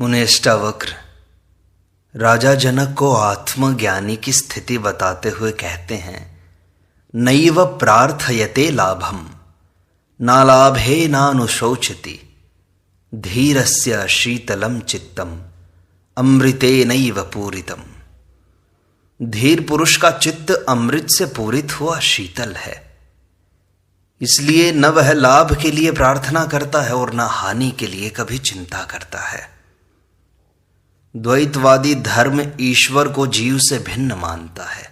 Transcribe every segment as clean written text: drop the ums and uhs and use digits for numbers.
मुनेष्टावक्र राजा जनक को आत्मज्ञानी की स्थिति बताते हुए कहते हैं, नैव प्रार्थयते लाभम नालाभे नानुशोचति धीरस्य शीतलम चित्तम अमृते नैव पूरितम। धीर पुरुष का चित्त अमृत से पूरित हुआ शीतल है, इसलिए न वह लाभ के लिए प्रार्थना करता है और न हानि के लिए कभी चिंता करता है। द्वैतवादी धर्म ईश्वर को जीव से भिन्न मानता है,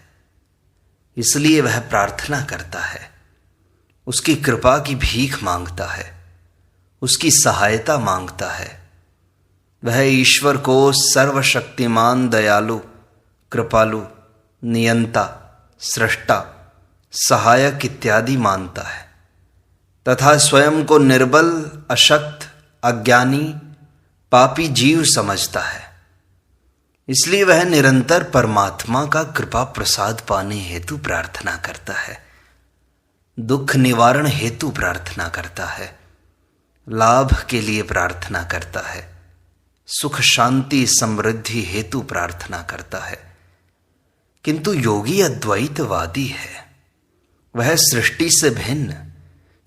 इसलिए वह प्रार्थना करता है, उसकी कृपा की भीख मांगता है, उसकी सहायता मांगता है। वह ईश्वर को सर्वशक्तिमान, दयालु, कृपालु, नियंता, सृष्टा, सहायक इत्यादि मानता है तथा स्वयं को निर्बल, अशक्त, अज्ञानी, पापी जीव समझता है। इसलिए वह निरंतर परमात्मा का कृपा प्रसाद पाने हेतु प्रार्थना करता है, दुख निवारण हेतु प्रार्थना करता है, लाभ के लिए प्रार्थना करता है, सुख शांति समृद्धि हेतु प्रार्थना करता है। किंतु योगी अद्वैतवादी है, वह सृष्टि से भिन्न,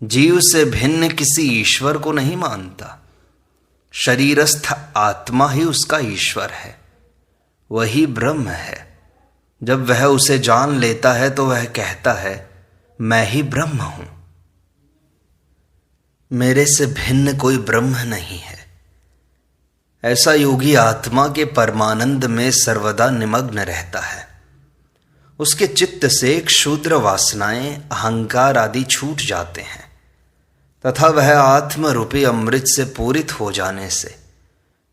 जीव से भिन्न किसी ईश्वर को नहीं मानता। शरीरस्थ आत्मा ही उसका ईश्वर है, वही ब्रह्म है। जब वह उसे जान लेता है तो वह कहता है, मैं ही ब्रह्म हूं, मेरे से भिन्न कोई ब्रह्म नहीं है। ऐसा योगी आत्मा के परमानंद में सर्वदा निमग्न रहता है। उसके चित्त से क्षुद्र वासनाएं, अहंकार आदि छूट जाते हैं तथा वह आत्म रूपी अमृत से पूरित हो जाने से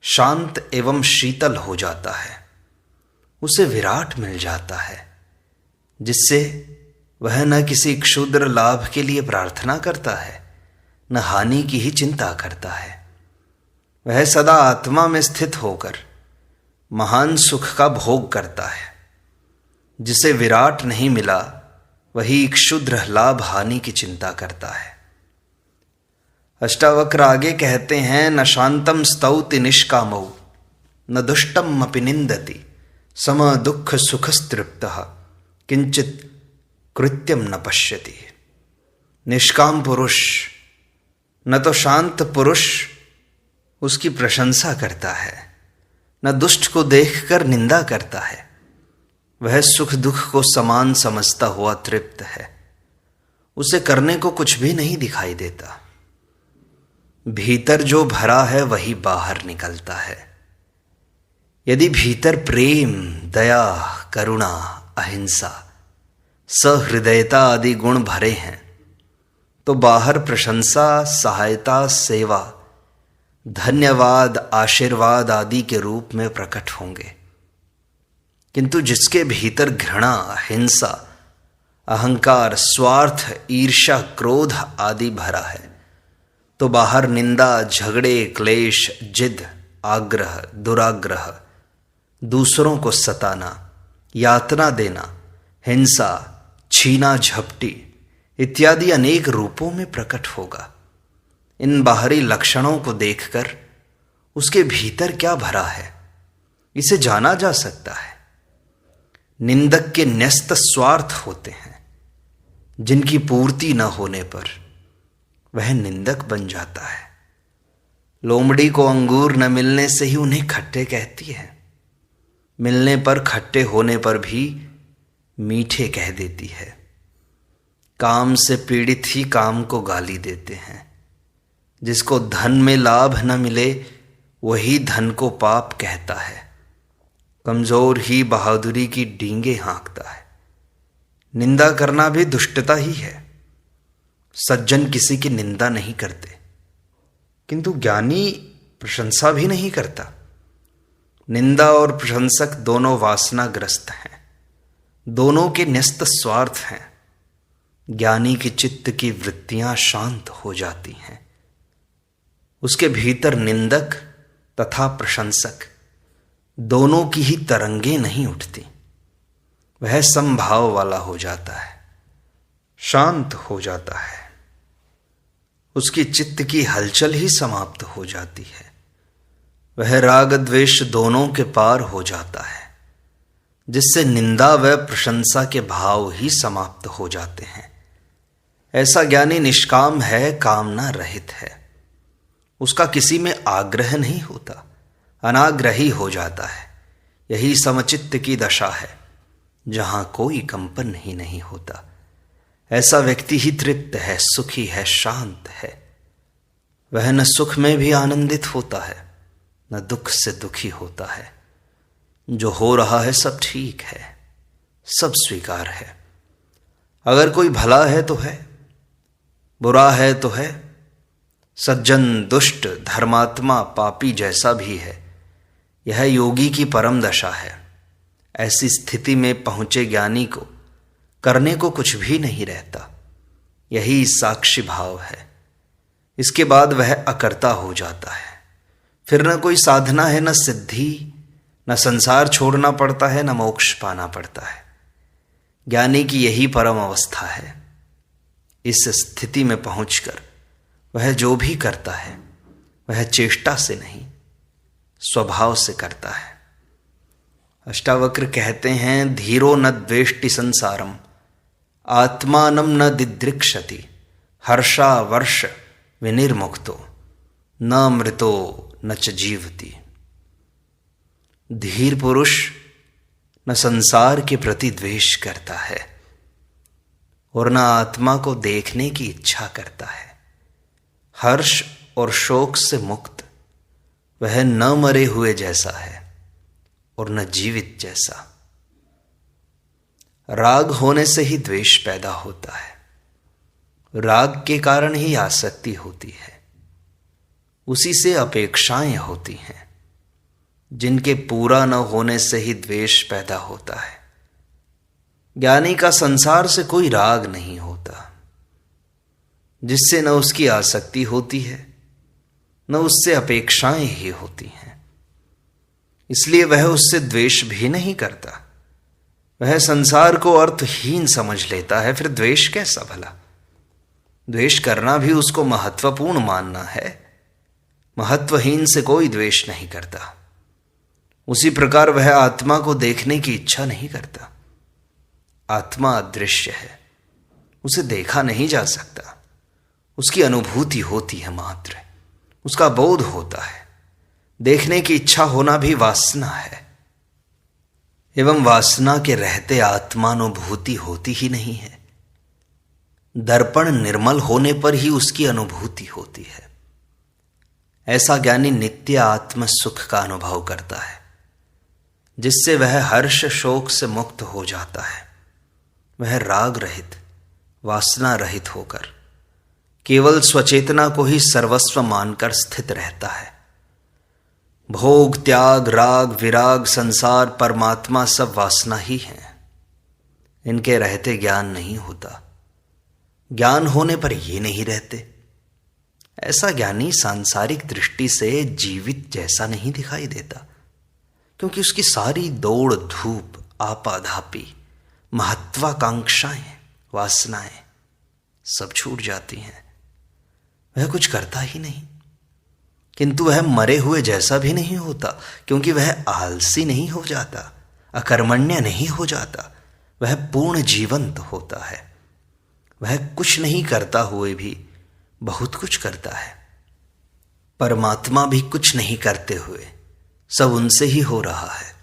शांत एवं शीतल हो जाता है। उसे विराट मिल जाता है, जिससे वह न किसी क्षुद्र लाभ के लिए प्रार्थना करता है, न हानि की ही चिंता करता है। वह सदा आत्मा में स्थित होकर महान सुख का भोग करता है। जिसे विराट नहीं मिला वही क्षुद्र लाभ हानि की चिंता करता है। अष्टावक्र आगे कहते हैं, न शांतम स्तौति निष्कामौ न दुष्टम अपि निंदति सम दुख सुखस्तृप्तः किंचित कृत्यम न पश्यति। निष्काम पुरुष, न तो शांत पुरुष उसकी प्रशंसा करता है, न दुष्ट को देखकर निंदा करता है। वह सुख दुख को समान समझता हुआ तृप्त है, उसे करने को कुछ भी नहीं दिखाई देता। भीतर जो भरा है वही बाहर निकलता है। यदि भीतर प्रेम, दया, करुणा, अहिंसा, सहृदयता आदि गुण भरे हैं तो बाहर प्रशंसा, सहायता, सेवा, धन्यवाद, आशीर्वाद आदि के रूप में प्रकट होंगे। किंतु जिसके भीतर घृणा, हिंसा, अहंकार, स्वार्थ, ईर्ष्या, क्रोध आदि भरा है तो बाहर निंदा, झगड़े, क्लेश, जिद, आग्रह, दुराग्रह, दूसरों को सताना, यातना देना, हिंसा, छीना झपटी इत्यादि अनेक रूपों में प्रकट होगा। इन बाहरी लक्षणों को देखकर उसके भीतर क्या भरा है इसे जाना जा सकता है। निंदक के न्यस्त स्वार्थ होते हैं, जिनकी पूर्ति न होने पर वह निंदक बन जाता है। लोमड़ी को अंगूर न मिलने से ही उन्हें खट्टे कहती है, मिलने पर खट्टे होने पर भी मीठे कह देती है। काम से पीड़ित ही काम को गाली देते हैं। जिसको धन में लाभ न मिले वही धन को पाप कहता है। कमजोर ही बहादुरी की डींगे हाँकता है। निंदा करना भी दुष्टता ही है। सज्जन किसी की निंदा नहीं करते, किंतु ज्ञानी प्रशंसा भी नहीं करता। निंदा और प्रशंसक दोनों वासनाग्रस्त हैं, दोनों के न्यस्त स्वार्थ हैं। ज्ञानी के चित्त की वृत्तियां शांत हो जाती हैं। उसके भीतर निंदक तथा प्रशंसक दोनों की ही तरंगें नहीं उठती। वह समभाव वाला हो जाता है, शांत हो जाता है। उसकी चित्त की हलचल ही समाप्त हो जाती है। वह राग द्वेष दोनों के पार हो जाता है, जिससे निंदा व प्रशंसा के भाव ही समाप्त हो जाते हैं। ऐसा ज्ञानी निष्काम है, कामना रहित है। उसका किसी में आग्रह नहीं होता, अनाग्रही हो जाता है। यही समचित्त की दशा है, जहां कोई कंपन ही नहीं होता। ऐसा व्यक्ति ही तृप्त है, सुखी है, शांत है। वह न सुख में भी आनंदित होता है, न दुख से दुखी होता है। जो हो रहा है सब ठीक है, सब स्वीकार है। अगर कोई भला है तो है, बुरा है तो है, सज्जन, दुष्ट, धर्मात्मा, पापी जैसा भी है, यह योगी की परम दशा है। ऐसी स्थिति में पहुंचे ज्ञानी को करने को कुछ भी नहीं रहता। यही साक्षी भाव है। इसके बाद वह अकर्ता हो जाता है। फिर न कोई साधना है, न सिद्धि, न संसार छोड़ना पड़ता है, न मोक्ष पाना पड़ता है। ज्ञानी की यही परम अवस्था है। इस स्थिति में पहुंचकर वह जो भी करता है वह चेष्टा से नहीं, स्वभाव से करता है। अष्टावक्र कहते हैं, धीरो न द्वेष्टि संसारम, आत्मानम न दिदृक्षति, हर्षा वर्ष विनिर्मुक्तो, न मृतो न च जीवति। धीर पुरुष न संसार के प्रति द्वेष करता है और न आत्मा को देखने की इच्छा करता है। हर्ष और शोक से मुक्त वह न मरे हुए जैसा है और न जीवित जैसा। राग होने से ही द्वेष पैदा होता है। राग के कारण ही आसक्ति होती है। उसी से अपेक्षाएं होती हैं, जिनके पूरा न होने से ही द्वेष पैदा होता है। ज्ञानी का संसार से कोई राग नहीं होता, जिससे न उसकी आसक्ति होती है, न उससे अपेक्षाएं ही होती हैं। इसलिए वह उससे द्वेष भी नहीं करता। वह संसार को अर्थहीन समझ लेता है। फिर द्वेष कैसा भला? द्वेष करना भी उसको महत्वपूर्ण मानना है। महत्वहीन से कोई द्वेष नहीं करता। उसी प्रकार वह आत्मा को देखने की इच्छा नहीं करता। आत्मा अदृश्य है, उसे देखा नहीं जा सकता। उसकी अनुभूति होती है मात्र, उसका बोध होता है। देखने की इच्छा होना भी वासना है, एवं वासना के रहते आत्मानुभूति होती ही नहीं है। दर्पण निर्मल होने पर ही उसकी अनुभूति होती है। ऐसा ज्ञानी नित्य आत्म सुख का अनुभव करता है, जिससे वह हर्ष शोक से मुक्त हो जाता है। वह राग रहित, वासना रहित होकर केवल स्वचेतना को ही सर्वस्व मानकर स्थित रहता है। भोग, त्याग, राग, विराग, संसार, परमात्मा सब वासना ही है। इनके रहते ज्ञान नहीं होता। ज्ञान होने पर ये नहीं रहते। ऐसा ज्ञानी सांसारिक दृष्टि से जीवित जैसा नहीं दिखाई देता, क्योंकि उसकी सारी दौड़ धूप, आपाधापी, महत्वाकांक्षाएं, वासनाएं सब छूट जाती हैं। वह कुछ करता ही नहीं, किंतु वह मरे हुए जैसा भी नहीं होता, क्योंकि वह आलसी नहीं हो जाता, अकर्मण्य नहीं हो जाता। वह पूर्ण जीवंत होता है। वह कुछ नहीं करता हुए भी बहुत कुछ करता है। परमात्मा भी कुछ नहीं करते हुए सब उनसे ही हो रहा है।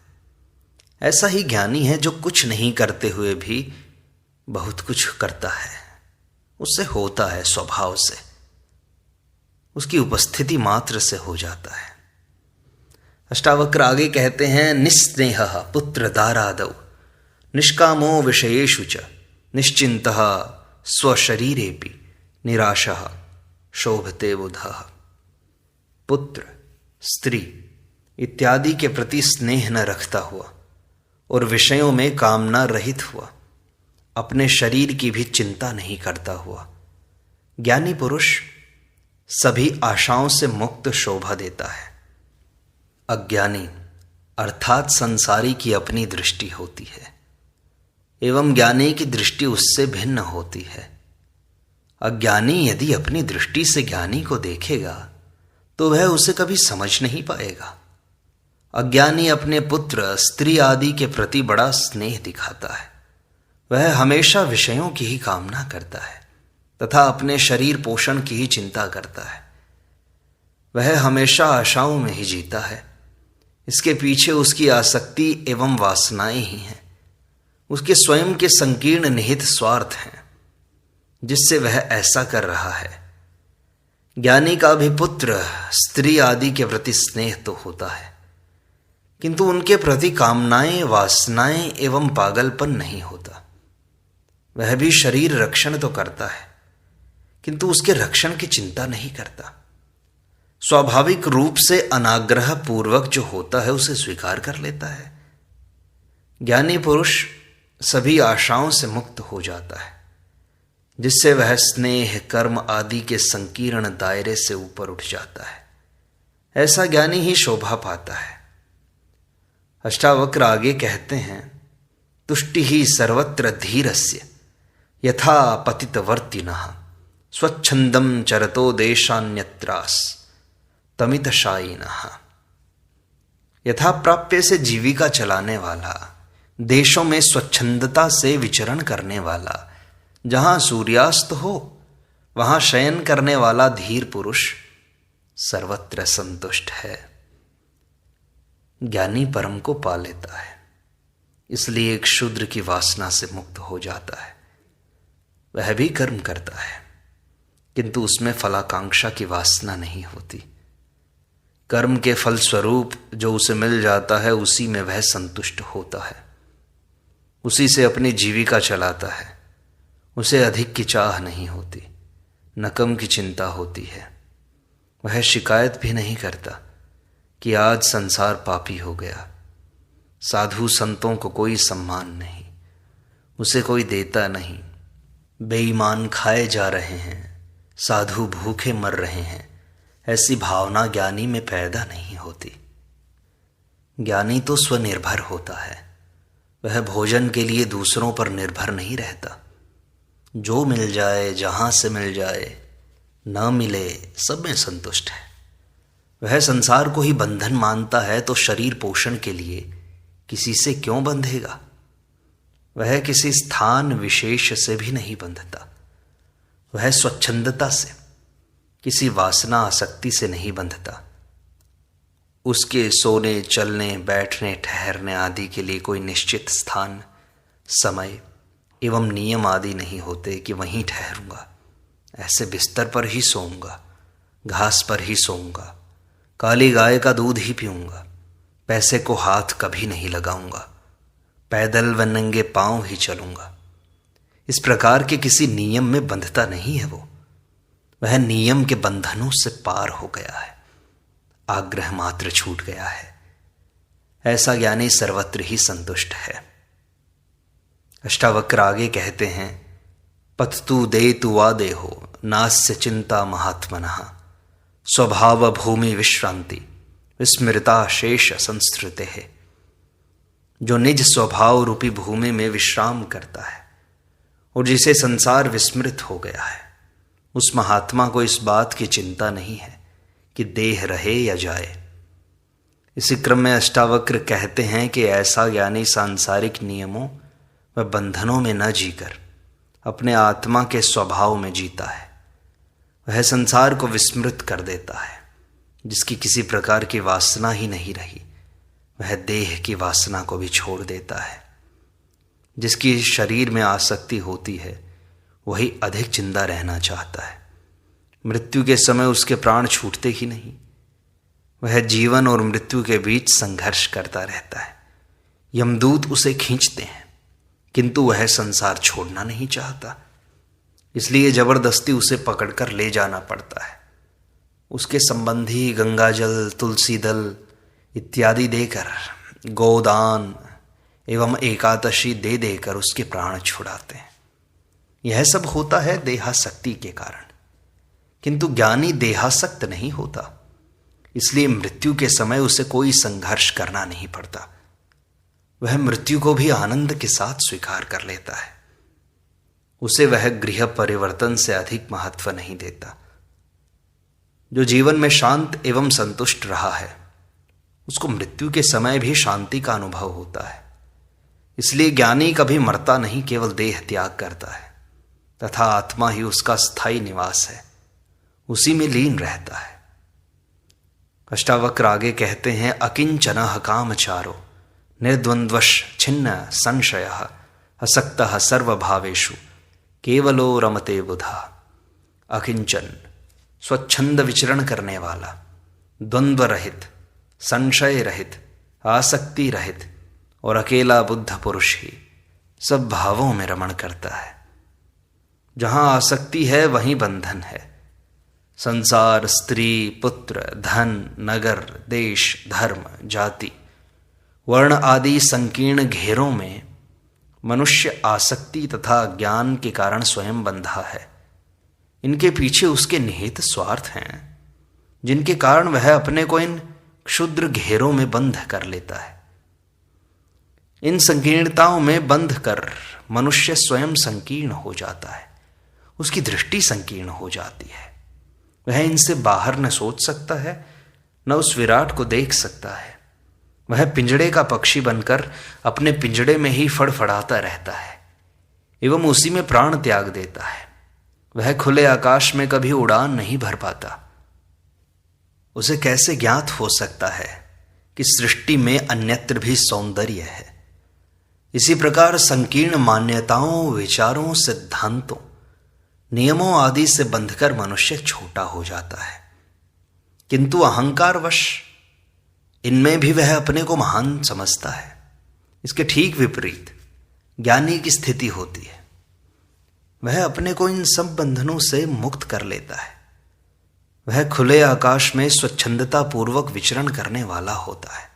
ऐसा ही ज्ञानी है जो कुछ नहीं करते हुए भी बहुत कुछ करता है। उससे होता है स्वभाव से, उसकी उपस्थिति मात्र से हो जाता है। अष्टावक्र आगे कहते हैं, निस्नेहः पुत्र दारादौ, निष्कामो विषयेषु च, निश्चिन्तः स्वशरीरेपि, निराशः शोभते बुधः। पुत्र, स्त्री इत्यादि के प्रति स्नेह न रखता हुआ और विषयों में कामना रहित हुआ, अपने शरीर की भी चिंता नहीं करता हुआ, ज्ञानी पुरुष सभी आशाओं से मुक्त शोभा देता है। अज्ञानी अर्थात संसारी की अपनी दृष्टि होती है, एवं ज्ञानी की दृष्टि उससे भिन्न होती है। अज्ञानी यदि अपनी दृष्टि से ज्ञानी को देखेगा तो वह उसे कभी समझ नहीं पाएगा, अज्ञानी अपने पुत्र स्त्री आदि के प्रति बड़ा स्नेह दिखाता है। वह हमेशा विषयों की ही कामना करता है तथा अपने शरीर पोषण की ही चिंता करता है। वह हमेशा आशाओं में ही जीता है। इसके पीछे उसकी आसक्ति एवं वासनाएं ही हैं। उसके स्वयं के संकीर्ण निहित स्वार्थ हैं जिससे वह ऐसा कर रहा है। ज्ञानी का भी पुत्र स्त्री आदि के प्रति स्नेह तो होता है, किंतु उनके प्रति कामनाएं, वासनाएं एवं पागलपन नहीं होता। वह भी शरीर रक्षण तो करता है, किंतु उसके रक्षण की चिंता नहीं करता। स्वाभाविक रूप से अनाग्रह पूर्वक जो होता है उसे स्वीकार कर लेता है। ज्ञानी पुरुष सभी आशाओं से मुक्त हो जाता है, जिससे वह स्नेह, कर्म आदि के संकीर्ण दायरे से ऊपर उठ जाता है। ऐसा ज्ञानी ही शोभा पाता है। अष्टावक्र आगे कहते हैं, तुष्टि ही सर्वत्र धीरस्य यथा पतितवर्तिनः स्वच्छंदम चरतो देशान्यत्रास तमितशायिनः। यथा प्राप्य से जीविका चलाने वाला, देशों में स्वच्छंदता से विचरण करने वाला, जहां सूर्यास्त हो वहां शयन करने वाला धीर पुरुष सर्वत्र संतुष्ट है। ज्ञानी परम को पा लेता है, इसलिए एक शूद्र की वासना से मुक्त हो जाता है। वह भी कर्म करता है, किंतु उसमें फलाकांक्षा की वासना नहीं होती। कर्म के फल स्वरूप जो उसे मिल जाता है उसी में वह संतुष्ट होता है, उसी से अपनी जीविका चलाता है। उसे अधिक की चाह नहीं होती, न कम की चिंता होती है। वह शिकायत भी नहीं करता कि आज संसार पापी हो गया। साधु संतों को कोई सम्मान नहीं, उसे कोई देता नहीं। बेईमान खाए जा रहे हैं, साधु भूखे मर रहे हैं, ऐसी भावना ज्ञानी में पैदा नहीं होती। ज्ञानी तो स्वनिर्भर होता है। वह भोजन के लिए दूसरों पर निर्भर नहीं रहता। जो मिल जाए, जहां से मिल जाए, न मिले, सब में संतुष्ट है। वह संसार को ही बंधन मानता है तो शरीर पोषण के लिए किसी से क्यों बंधेगा। वह किसी स्थान विशेष से भी नहीं बंधता। वह स्वच्छंदता से, किसी वासना आसक्ति से नहीं बंधता। उसके सोने, चलने, बैठने, ठहरने आदि के लिए कोई निश्चित स्थान, समय एवं नियम आदि नहीं होते कि वहीं ठहरूंगा, ऐसे बिस्तर पर ही सोऊंगा, घास पर ही सोऊंगा, काली गाय का दूध ही पीऊंगा, पैसे को हाथ कभी नहीं लगाऊंगा, पैदल व नंगे पांव ही चलूंगा। इस प्रकार के किसी नियम में बंधता नहीं है। वह नियम के बंधनों से पार हो गया है, आग्रह मात्र छूट गया है। ऐसा ज्ञानी सर्वत्र ही संतुष्ट है। अष्टावक्र आगे कहते हैं, पततु देतु वा देहो नास्य चिंता महात्मनः स्वभाव भूमि विश्रांति विस्मृता शेष संस्कृते है। जो निज स्वभाव रूपी भूमि में विश्राम करता है और जिसे संसार विस्मृत हो गया है, उस महात्मा को इस बात की चिंता नहीं है कि देह रहे या जाए। इसी क्रम में अष्टावक्र कहते हैं कि ऐसा ज्ञानी सांसारिक नियमों व बंधनों में न जीकर अपने आत्मा के स्वभाव में जीता है। वह संसार को विस्मृत कर देता है। जिसकी किसी प्रकार की वासना ही नहीं रही, वह देह की वासना को भी छोड़ देता है। जिसकी शरीर में आसक्ति होती है वही अधिक जिंदा रहना चाहता है। मृत्यु के समय उसके प्राण छूटते ही नहीं। वह जीवन और मृत्यु के बीच संघर्ष करता रहता है। यमदूत उसे खींचते हैं, किंतु वह संसार छोड़ना नहीं चाहता, इसलिए जबरदस्ती उसे पकड़कर ले जाना पड़ता है। उसके संबंधी गंगाजल, तुलसी दल इत्यादि देकर, गोदान एवं एकादशी दे देकर उसके प्राण छुड़ाते हैं। यह सब होता है देहासक्ति के कारण, किंतु ज्ञानी देहासक्त नहीं होता, इसलिए मृत्यु के समय उसे कोई संघर्ष करना नहीं पड़ता। वह मृत्यु को भी आनंद के साथ स्वीकार कर लेता है। उसे वह गृह परिवर्तन से अधिक महत्व नहीं देता। जो जीवन में शांत एवं संतुष्ट रहा है उसको मृत्यु के समय भी शांति का अनुभव होता है। इसलिए ज्ञानी कभी मरता नहीं, केवल देह त्याग करता है तथा आत्मा ही उसका स्थायी निवास है, उसी में लीन रहता है। अष्टावक्र आगे कहते हैं, अकिंचनः कामचारो निर्द्वंद्वश छिन्न संशयः असक्तः सर्वभावेषु केवलो रमते बुधा। अकिंचन, स्वच्छंद विचरण करने वाला, द्वंद्व रहित, संशय रहित, आसक्ति रहित और अकेला बुद्ध पुरुष ही सब भावों में रमण करता है। जहां आसक्ति है वहीं बंधन है। संसार, स्त्री, पुत्र, धन, नगर, देश, धर्म, जाति, वर्ण आदि संकीर्ण घेरों में मनुष्य आसक्ति तथा ज्ञान के कारण स्वयं बंधा है। इनके पीछे उसके निहित स्वार्थ हैं, जिनके कारण वह अपने को इन क्षुद्र घेरों में बंध कर लेता है। इन संकीर्णताओं में बंध कर मनुष्य स्वयं संकीर्ण हो जाता है, उसकी दृष्टि संकीर्ण हो जाती है। वह इनसे बाहर न सोच सकता है, न उस विराट को देख सकता है। वह पिंजड़े का पक्षी बनकर अपने पिंजड़े में ही फड़फड़ाता रहता है एवं उसी में प्राण त्याग देता है। वह खुले आकाश में कभी उड़ान नहीं भर पाता। उसे कैसे ज्ञात हो सकता है कि सृष्टि में अन्यत्र भी सौंदर्य है। इसी प्रकार संकीर्ण मान्यताओं, विचारों, सिद्धांतों, नियमों आदि से बंधकर मनुष्य छोटा हो जाता है, किंतु अहंकारवश इनमें भी वह अपने को महान समझता है। इसके ठीक विपरीत ज्ञानी की स्थिति होती है। वह अपने को इन सब बंधनों से मुक्त कर लेता है। वह खुले आकाश में स्वच्छंदता पूर्वक विचरण करने वाला होता है।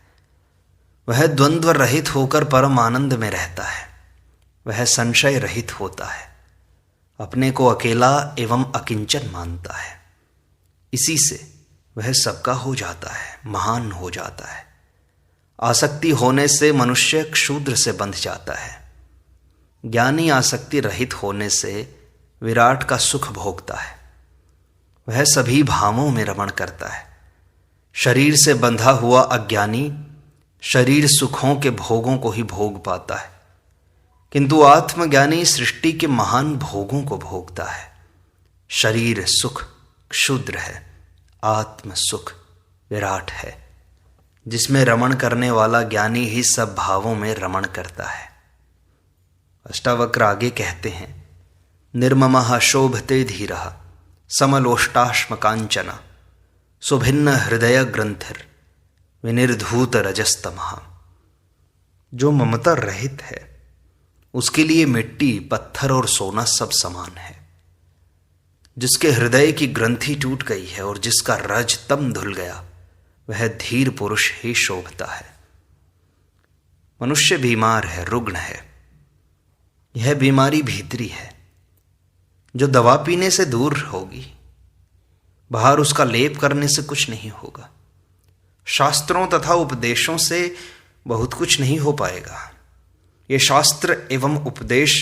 वह द्वंद्व रहित होकर परम आनंद में रहता है। वह संशय रहित होता है, अपने को अकेला एवं अकिंचन मानता है। इसी से वह सबका हो जाता है, महान हो जाता है। आसक्ति होने से मनुष्य क्षुद्र से बंध जाता है। ज्ञानी आसक्ति रहित होने से विराट का सुख भोगता है। वह सभी भावों में रमण करता है। शरीर से बंधा हुआ अज्ञानी शरीर सुखों के भोगों को ही भोग पाता है, किंतु आत्मज्ञानी सृष्टि के महान भोगों को भोगता है। शरीर सुख क्षुद्र है, आत्म सुख विराट है, जिसमें रमण करने वाला ज्ञानी ही सब भावों में रमण करता है। अष्टावक्र आगे कहते हैं, निर्ममः शोभते धीरः समलोष्टाश्म कांचन सुभिन्न हृदय ग्रंथिर विनिर्धूत रजस्तमः। जो ममता रहित है उसके लिए मिट्टी, पत्थर और सोना सब समान है। जिसके हृदय की ग्रंथि टूट गई है और जिसका रज तम धुल गया, वह धीर पुरुष ही शोभता है। मनुष्य बीमार है, रुग्ण है। यह बीमारी भीतरी है, जो दवा पीने से दूर होगी, बाहर उसका लेप करने से कुछ नहीं होगा। शास्त्रों तथा उपदेशों से बहुत कुछ नहीं हो पाएगा। ये शास्त्र एवं उपदेश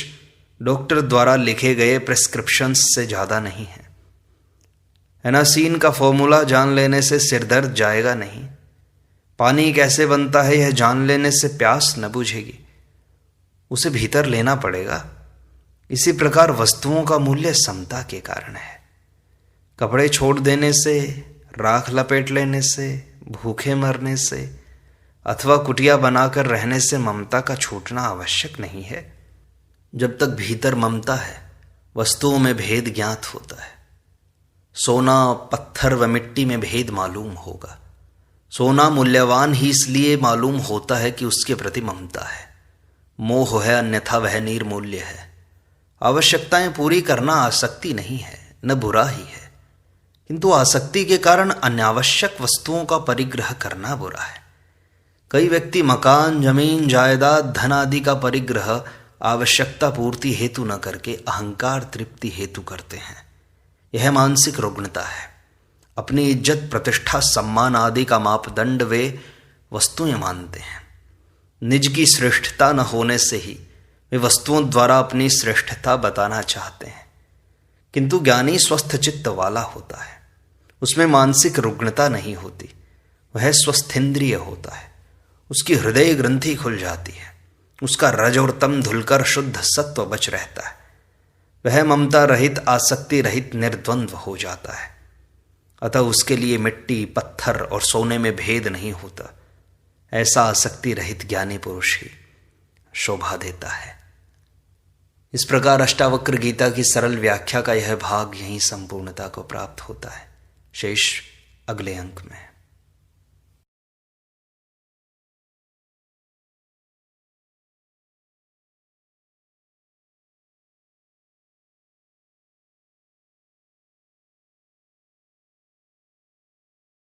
डॉक्टर द्वारा लिखे गए प्रिस्क्रिप्शंस से ज़्यादा नहीं है। एनासीन का फॉर्मूला जान लेने से सिरदर्द जाएगा नहीं। पानी कैसे बनता है यह जान लेने से प्यास न बुझेगी, उसे भीतर लेना पड़ेगा। इसी प्रकार वस्तुओं का मूल्य समता के कारण है। कपड़े छोड़ देने से, राख लपेट लेने से, भूखे मरने से अथवा कुटिया बनाकर रहने से ममता का छूटना आवश्यक नहीं है। जब तक भीतर ममता है, वस्तुओं में भेद ज्ञात होता है। सोना, पत्थर व मिट्टी में भेद मालूम होगा। सोना मूल्यवान ही इसलिए मालूम होता है कि उसके प्रति ममता है, मोह है, अन्यथा वह निर्मूल्य है। आवश्यकताएं पूरी करना आसक्ति नहीं है, न बुरा ही है, किंतु आसक्ति के कारण अनावश्यक वस्तुओं का परिग्रह करना बुरा है। कई व्यक्ति मकान, जमीन, जायदाद, धन आदि का परिग्रह आवश्यकता पूर्ति हेतु न करके अहंकार तृप्ति हेतु करते हैं। यह मानसिक रुग्णता है। अपनी इज्जत, प्रतिष्ठा, सम्मान आदि का मापदंड वे वस्तुएं मानते हैं। निज की श्रेष्ठता न होने से ही वे वस्तुओं द्वारा अपनी श्रेष्ठता बताना चाहते हैं। किंतु ज्ञानी स्वस्थ चित्त वाला होता है, उसमें मानसिक रुग्णता नहीं होती। वह स्वस्थेंद्रिय होता है, उसकी हृदय ग्रंथि खुल जाती है, उसका रज और तम धुलकर शुद्ध सत्व बच रहता है, वह ममता रहित आसक्ति रहित निर्द्वंद्व हो जाता है। अतः उसके लिए मिट्टी पत्थर और सोने में भेद नहीं होता। ऐसा आसक्ति रहित ज्ञानी पुरुष ही शोभा देता है। इस प्रकार अष्टावक्र गीता की सरल व्याख्या का यह भाग यहीं संपूर्णता को प्राप्त होता है। शेष अगले अंक में।